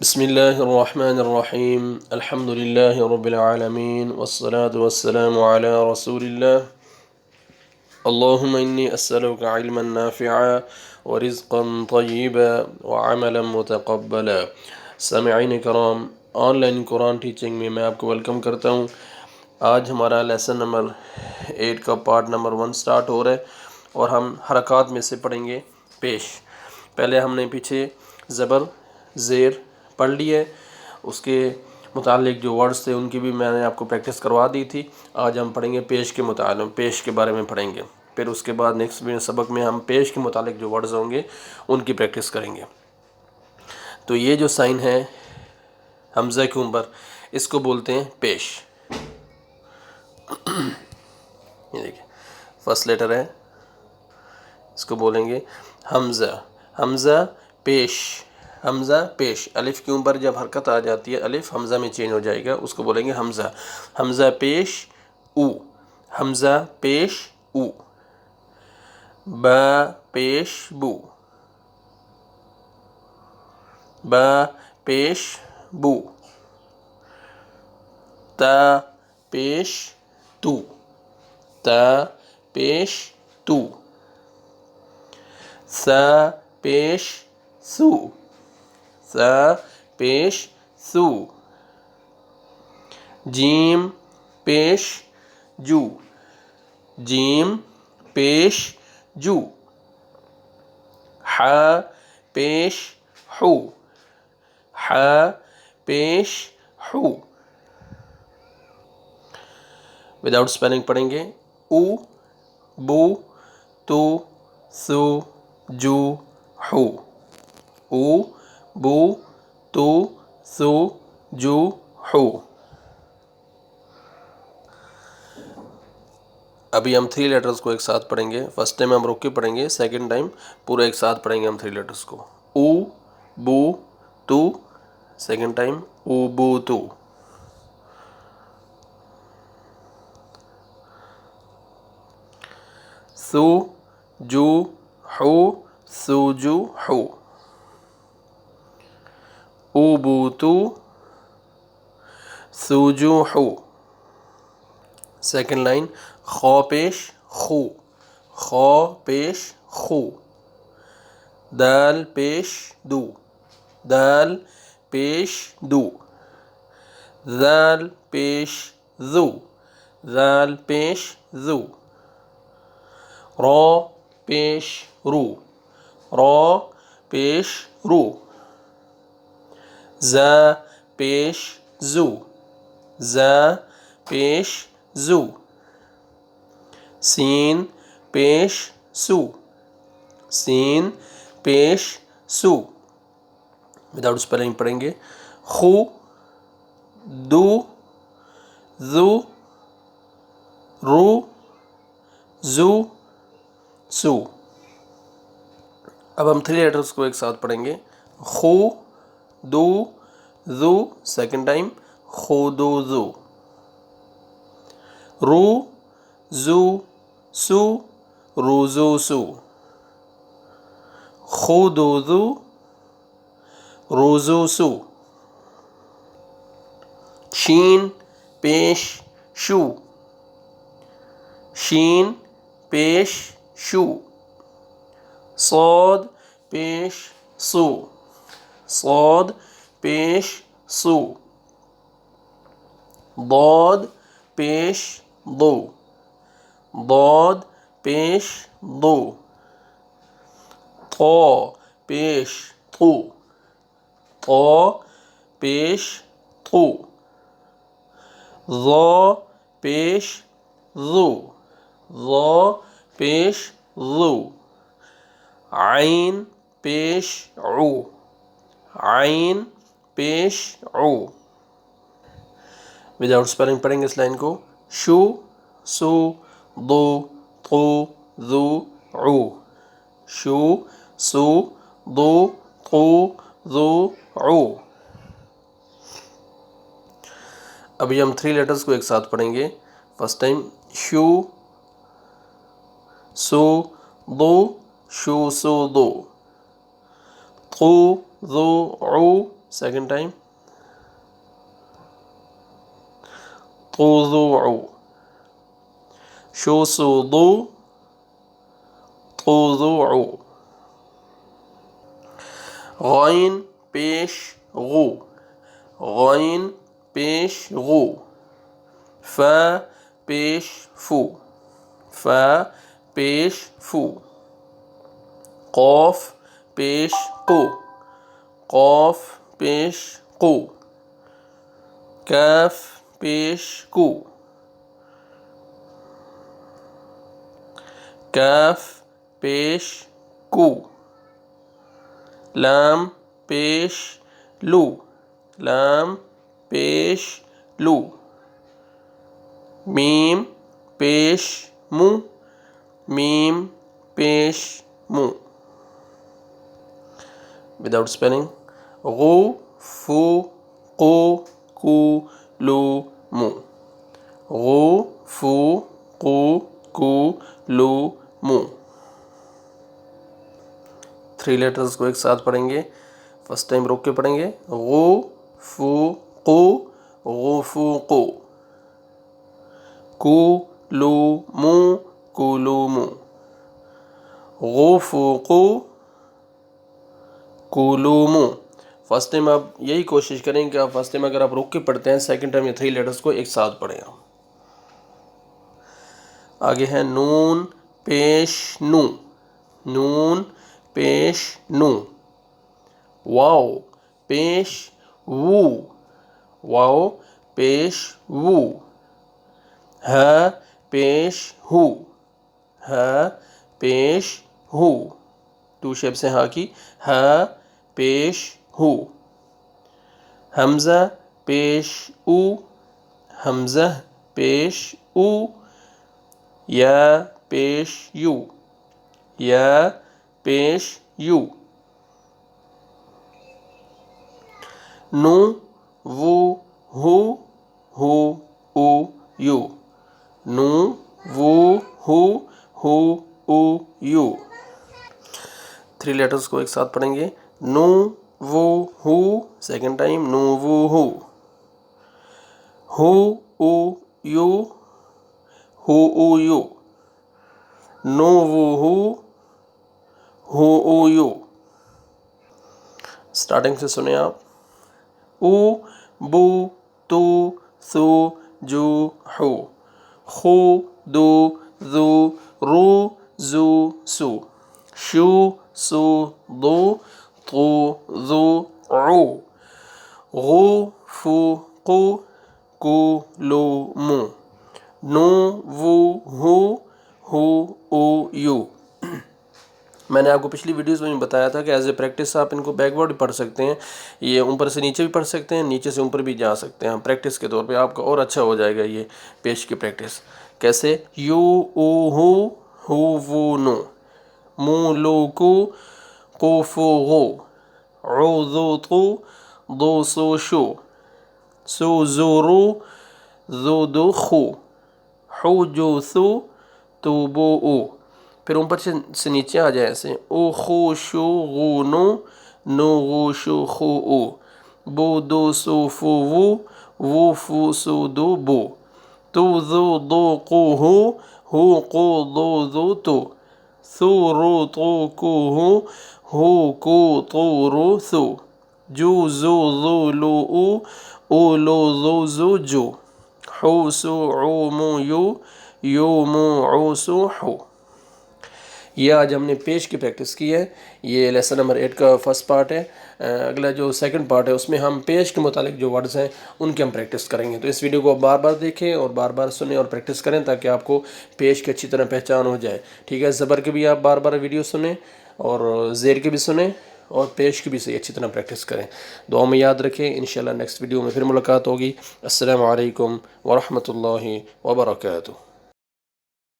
بسم اللہ الرحمن الرحیم الحمد للہ رب العالمین والصلاة والسلام علی رسول اللہ اللہم انی اسألک علما نافعا ورزقا طیبا وعملا متقبلا۔ سامعین کرام، آن لائن قرآن ٹیچنگ میں آپ کو ویلکم کرتا ہوں۔ آج ہمارا لیسن نمبر 8 کا پارٹ نمبر 1 سٹارٹ ہو رہا ہے اور ہم حرکات میں سے پڑھیں گے پیش۔ پہلے ہم نے پیچھے زبر زیر پڑھ لی ہے، اس کے متعلق جو ورڈز تھے ان کی بھی میں نے آپ کو پریکٹس کروا دی تھی۔ آج ہم پڑھیں گے پیش کے متعلق، پیش کے بارے میں پڑھیں گے، پھر اس کے بعد نیکسٹ سبق میں ہم پیش کے متعلق جو ورڈز ہوں گے ان کی پریکٹس کریں گے۔ تو یہ جو سائن ہے حمزہ کے اوپر، اس کو بولتے ہیں پیش۔ یہ دیکھیں فرسٹ لیٹر ہے، اس کو بولیں گے حمزہ۔ حمزہ پیش، حمزہ پیش۔ الف کے اوپر جب حرکت آ جاتی ہے، الف حمزہ میں چینج ہو جائے گا، اس کو بولیں گے حمزہ۔ حمزہ پیش او، حمزہ پیش او۔ با پیش بو، با پیش بو۔ تا پیش تو، تا پیش تو۔ سا پیش سو، سا پیش سو۔ جیم پیش جو، جیم پیش جو۔ ح پیش حو، ح پیش حو۔ وداؤٹ اسپیلنگ پڑھیں گے او، بو، تو، سو، جو، حو۔ او، بو، تو، سو، جو، حو۔ ابھی ہم 3 لیٹرز کو ایک ساتھ پڑھیں گے۔ فرسٹ ٹائم ہم رک کے پڑھیں گے، سیکنڈ ٹائم پورا ایک ساتھ پڑھیں گے ہم 3 لیٹرز کو۔ او، بو، تو، سیکنڈ ٹائم او، بو، تو۔ سو، جو، حو، سو، جو، حو۔ او، بو، تو، سو، جو، حو۔ سیکنڈ لائن خو پیش خو، خو پیش خو۔ دال پیش دو، دال پیش دو۔ ذال پیش ذو، ذال پیش ذو۔ رو پیش رو، رو پیش رو۔ زا پیش زو، زا پیش زو۔ سین پیش سو، سین پیش سو۔ وداؤٹ اسپیلنگ پڑھیں گے خو، دو، زو، رو، زو، سو۔ اب ہم 3 لیٹرز کو ایک ساتھ پڑھیں گے۔ خو، دو، زو، سیکنڈ ٹائم خو، دو، زو۔ رو، زو، سو، رو، زو، سو۔ خو، دو، زو، رو، زو، سو۔ شین پیش شو، شین پیش شو۔ صاد پیش سو، صاد پیش سو۔ ضاد پیش ضو، ضاد پیش ضو۔ طا پیش طو، طا پیش طو۔ ظا پیش ظو، ظا پیش ظو۔ عین پیش عو، عین پیش عو۔ وداؤٹ اسپیلنگ پڑھیں گے اس لائن کو۔ شو، سو، ضو، طو، ذو، عو۔ شو، سو، ضو، طو، ذو، عو۔ ابھی ہم 3 لیٹرز کو ایک ساتھ پڑھیں گے۔ فرسٹ ٹائم شو، سو، ضو، شو، سو، ضو۔ طو، ذو، عو، Second time. طوضوع. شو صوضو طوضوع. غين پیش غو. غين پیش غو. فا پیش فو. فا پیش فو. قاف پیش قو. قاف پیش قو. کاف پیش کو. کاف پیش کو. لام پیش لو. لام پیش لو. میم پیش مو. میم پیش مو. Without spelling. غو فو قو کو لو مو. غو فو قو کو لو مو. 3 لیٹرز کو ایک ساتھ پڑھیں گے. فرسٹ ٹائم روک کے پڑھیں گے. غو فو قو غو فو قو. کو لو مو کو لو مو. غو فو قو کو لو مو. فرسٹ ٹائم آپ یہی کوشش کریں کہ آپ فرسٹ ٹائم اگر آپ روک کے پڑھتے ہیں سیکنڈ ٹائم یہ 3 لیٹرز کو ایک ساتھ پڑھیں. آگے ہے نون پیش نو. نون پیش نو. واو پیش وو. واو پیش وو. ہا پیش ہو. ہا پیش ہو. 2 شیپس ہیں ہا کی. ہا پیش ہو. حمزہ پیش او. حمزہ پیش او. یا پیش یو. یا پیش یو. نو وو ہو او یو. نو وو ہو او یو. 3 لیٹرز کو ایک ساتھ پڑھیں گے. نو وو ہو. Second time. نو وو ہو. ہو او یو. Who O you. نو وو ہو او یو. اسٹارٹنگ سے سنیں آپ. او بو تو سو جو ہو. خو دو ذو رو زو سو. شو سو دو تو ذو عو. غو فو قو کو لو مو. نو وو ہو او یو. میں نے آپ کو پچھلی ویڈیوز میں بتایا تھا کہ ایز اے پریکٹس آپ ان کو بیک ورڈ بھی پڑھ سکتے ہیں. یہ اوپر سے نیچے بھی پڑھ سکتے ہیں, نیچے سے اوپر بھی جا سکتے ہیں. پریکٹس کے طور پہ آپ کا اور اچھا ہو جائے گا یہ پیش کی پریکٹس. کیسے؟ یو او ہو وو نو. مو لو کو فو غو. عو ذو تو دو سو شو. سو زو رو زو دو خو. حو جو سو تو بو او. پھر اوپر سے نیچے آ جائے ایسے. او خو شو غو نو. نو غو شو خو او. بو دو سو فو وو فو سو دو بو. تو ذو دو قو ہو قو دو ذو تو. ثو رو تو کو ہو کو تو رو ثو. جو زو ذو لو او لو ذو زو جو. حو سو عو مو یو مو عو سو حو. یہ آج ہم نے پیش کی پریکٹس کی ہے. یہ لیسن نمبر 8 کا فرسٹ پارٹ ہے. اگلا جو سیکنڈ پارٹ ہے اس میں ہم پیش کے متعلق جو ورڈز ہیں ان کی ہم پریکٹس کریں گے. تو اس ویڈیو کو بار بار دیکھیں اور بار بار سنیں اور پریکٹس کریں تاکہ آپ کو پیش کی اچھی طرح پہچان ہو جائے. ٹھیک ہے. زبر کے بھی آپ بار بار ویڈیو سنیں اور زیر کے بھی سنیں اور پیش کی بھی صحیح اچھی طرح پریکٹس کریں. دعا میں یاد رکھیں. انشاءاللہ نیکسٹ ویڈیو میں پھر ملاقات ہوگی. السلام علیکم ورحمۃ اللہ وبرکاتہ.